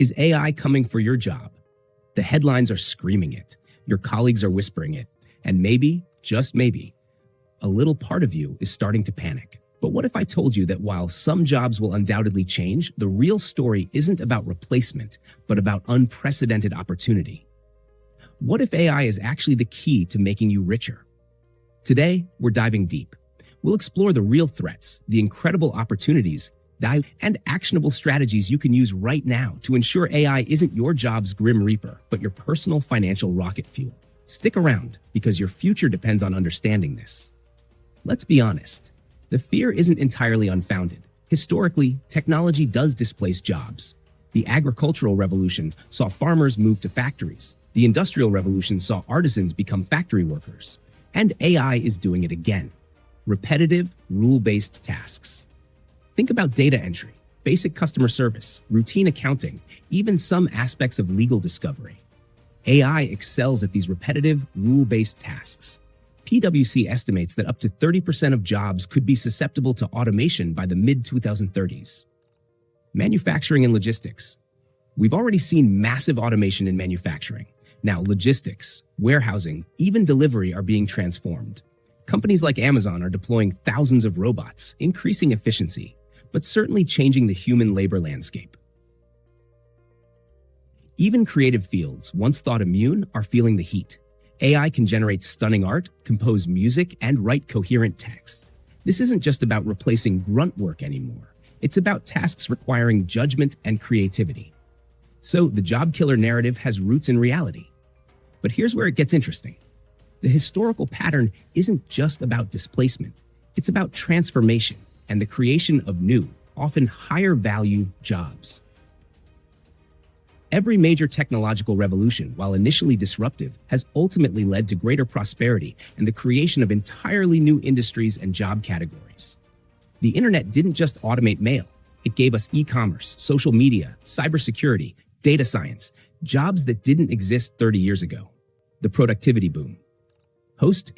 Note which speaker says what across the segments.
Speaker 1: Is AI coming for your job? The headlines are screaming it. Your colleagues are whispering it. And maybe, just maybe, a little part of you is starting to panic. But what if I told you that while some jobs will undoubtedly change, the real story isn't about replacement, but about unprecedented opportunity? What if AI is actually the key to making you richer? Today, we're diving deep. We'll explore the real threats, the incredible opportunities, and actionable strategies you can use right now to ensure AI isn't your job's grim reaper, but your personal financial rocket fuel. Stick around, because your future depends on understanding this. Let's be honest. The fear isn't entirely unfounded. Historically, technology does displace jobs. The agricultural revolution saw farmers move to factories. The industrial revolution saw artisans become factory workers. And AI is doing it again. Repetitive, rule-based tasks. Think about data entry, basic customer service, routine accounting, even some aspects of legal discovery. AI excels at these repetitive, rule-based tasks. PwC estimates that up to 30% of jobs could be susceptible to automation by the mid-2030s. Manufacturing and logistics. We've already seen massive automation in manufacturing. Now, logistics, warehousing, even delivery are being transformed. Companies like Amazon are deploying thousands of robots, increasing efficiency, but certainly changing the human labor landscape. Even creative fields, once thought immune, are feeling the heat. AI can generate stunning art, compose music, and write coherent text. This isn't just about replacing grunt work anymore. It's about tasks requiring judgment and creativity. So the job killer narrative has roots in reality. But here's where it gets interesting. The historical pattern isn't just about displacement. It's about transformation and the creation of new, often higher value jobs. Every major technological revolution, while initially disruptive, has ultimately led to greater prosperity and the creation of entirely new industries and job categories. The internet didn't just automate mail. It gave us e-commerce, social media, cybersecurity, data science, jobs that didn't exist 30 years ago. The productivity boom.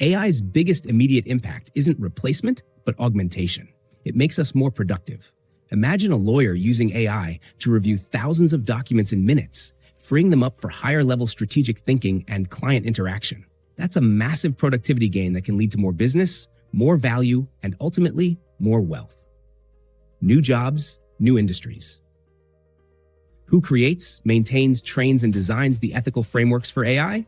Speaker 1: AI's biggest immediate impact isn't replacement, but augmentation. It makes us more productive. Imagine a lawyer using AI to review thousands of documents in minutes, freeing them up for higher-level strategic thinking and client interaction. That's a massive productivity gain that can lead to more business, more value, and ultimately, more wealth. New jobs, new industries. Who creates, maintains, trains, and designs the ethical frameworks for AI?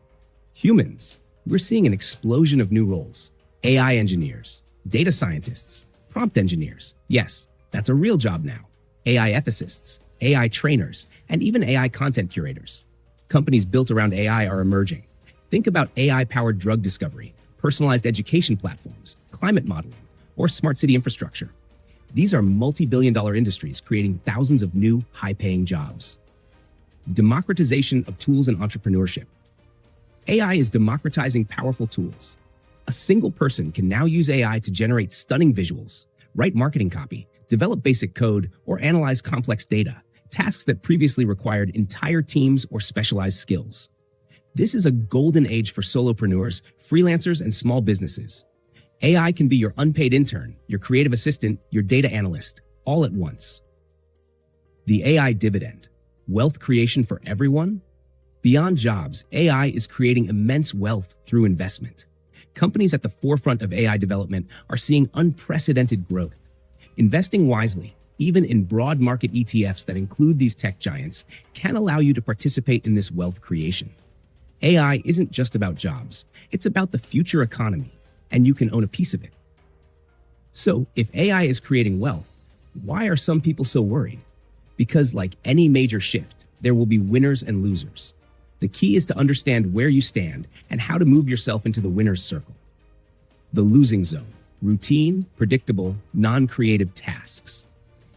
Speaker 1: Humans. We're seeing an explosion of new roles. AI engineers, data scientists, prompt engineers. Yes, that's a real job now. AI ethicists, AI trainers, and even AI content curators. Companies built around AI are emerging. Think about AI-powered drug discovery, personalized education platforms, climate modeling, or smart city infrastructure. These are multi-billion-dollar industries creating thousands of new, high-paying jobs. Democratization of tools and entrepreneurship. AI is democratizing powerful tools. A single person can now use AI to generate stunning visuals, write marketing copy, develop basic code, or analyze complex data, tasks that previously required entire teams or specialized skills. This is a golden age for solopreneurs, freelancers, and small businesses. AI can be your unpaid intern, your creative assistant, your data analyst, all at once. The AI dividend. Wealth creation for everyone? Beyond jobs, AI is creating immense wealth through investment. Companies at the forefront of AI development are seeing unprecedented growth. Investing wisely, even in broad market ETFs that include these tech giants, can allow you to participate in this wealth creation. AI isn't just about jobs. It's about the future economy, and you can own a piece of it. So, if AI is creating wealth, why are some people so worried? Because like any major shift, there will be winners and losers. The key is to understand where you stand and how to move yourself into the winner's circle. The losing zone. Routine, predictable, non-creative tasks.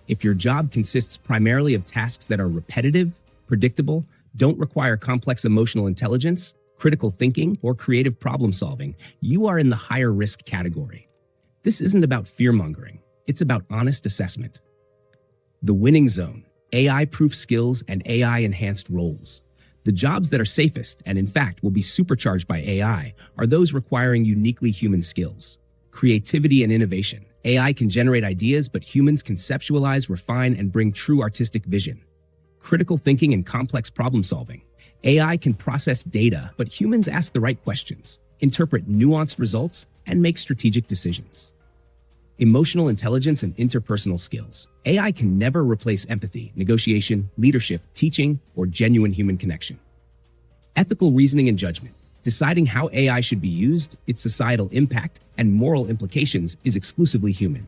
Speaker 1: If your job consists primarily of tasks that are repetitive, predictable, don't require complex emotional intelligence, critical thinking, or creative problem solving, you are in the higher risk category. This isn't about fear-mongering. It's about honest assessment. The winning zone. AI-proof skills and AI-enhanced roles. The jobs that are safest, and in fact will be supercharged by AI, are those requiring uniquely human skills. Creativity and innovation. AI can generate ideas, but humans conceptualize, refine, and bring true artistic vision. critical thinking, and complex problem solving. AI can process data, but humans ask the right questions, interpret nuanced results, and make strategic decisions. Emotional intelligence and interpersonal skills. AI can never replace empathy, negotiation, leadership, teaching, or genuine human connection. Ethical reasoning and judgment. Deciding how AI should be used, its societal impact, and moral implications is exclusively human.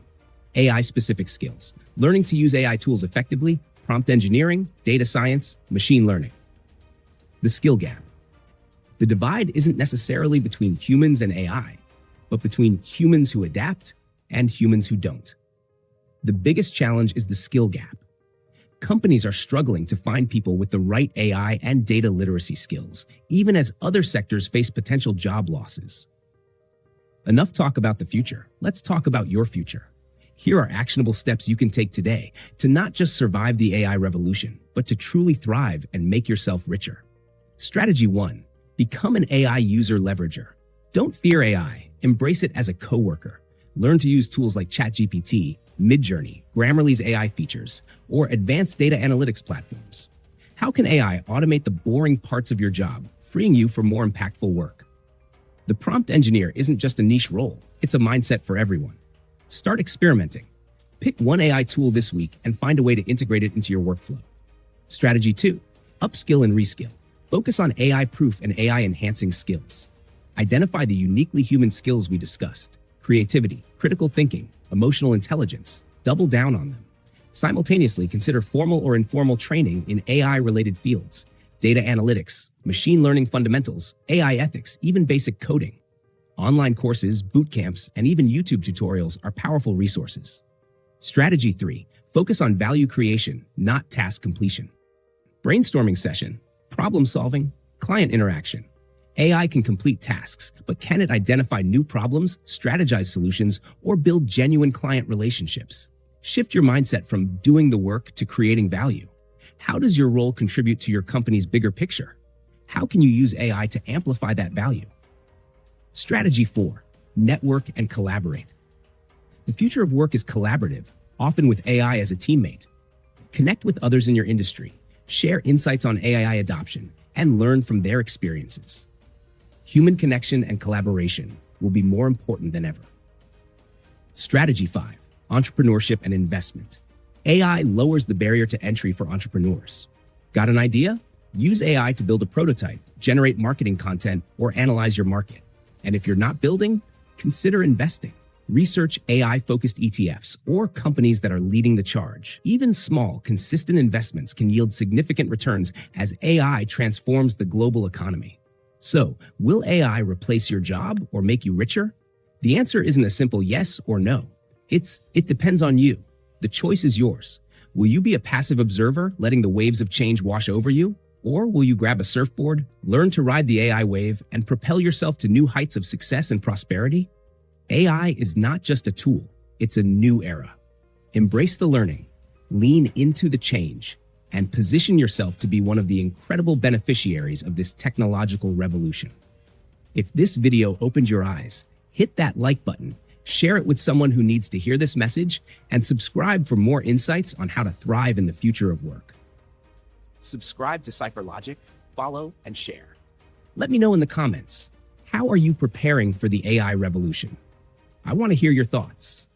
Speaker 1: AI-specific skills. Learning to use AI tools effectively, prompt engineering, data science, machine learning. The skill gap. The divide isn't necessarily between humans and AI, but between humans who adapt and humans who don't. The biggest challenge is the skill gap. Companies are struggling to find people with the right AI and data literacy skills, even as other sectors face potential job losses. Enough talk about the future. Let's talk about your future. Here are actionable steps you can take today to not just survive the AI revolution, but to truly thrive and make yourself richer. Strategy 1. Become an AI user leverager. Don't fear AI. Embrace it as a coworker. Learn to use tools like ChatGPT, Midjourney, Grammarly's AI features, or advanced data analytics platforms. How can AI automate the boring parts of your job, freeing you for more impactful work? The prompt engineer isn't just a niche role, it's a mindset for everyone. Start experimenting. Pick one AI tool this week and find a way to integrate it into your workflow. Strategy 2. Upskill and reskill. Focus on AI-proof and AI-enhancing skills. Identify the uniquely human skills we discussed: creativity, critical thinking, emotional intelligence. Double down on them. Simultaneously, consider formal or informal training in AI-related fields: data analytics, machine learning fundamentals, AI ethics, even basic coding. Online courses, boot camps, and even YouTube tutorials are powerful resources. Strategy 3. Focus on value creation, not task completion. Brainstorming session, problem solving, client interaction. AI can complete tasks, but can it identify new problems, strategize solutions, or build genuine client relationships? Shift your mindset from doing the work to creating value. How does your role contribute to your company's bigger picture? How can you use AI to amplify that value? Strategy 4. Network and collaborate. The future of work is collaborative, often with AI as a teammate. Connect with others in your industry, share insights on AI adoption, and learn from their experiences. Human connection and collaboration will be more important than ever. Strategy 5. Entrepreneurship and investment. AI lowers the barrier to entry for entrepreneurs. Got an idea? Use AI to build a prototype, generate marketing content, or analyze your market. And if you're not building, consider investing. Research AI-focused ETFs or companies that are leading the charge. Even small, consistent investments can yield significant returns as AI transforms the global economy. So, will AI replace your job or make you richer? The answer isn't a simple yes or no. It depends on you. The choice is yours. Will you be a passive observer, letting the waves of change wash over you? Or will you grab a surfboard, learn to ride the AI wave, and propel yourself to new heights of success and prosperity? AI is not just a tool, it's a new era. Embrace the learning, lean into the change, and position yourself to be one of the incredible beneficiaries of this technological revolution. If this video opened your eyes, hit that like button, share it with someone who needs to hear this message, and subscribe for more insights on how to thrive in the future of work. Subscribe to Cypher Logic, follow, and share. Let me know in the comments, how are you preparing for the AI revolution? I want to hear your thoughts.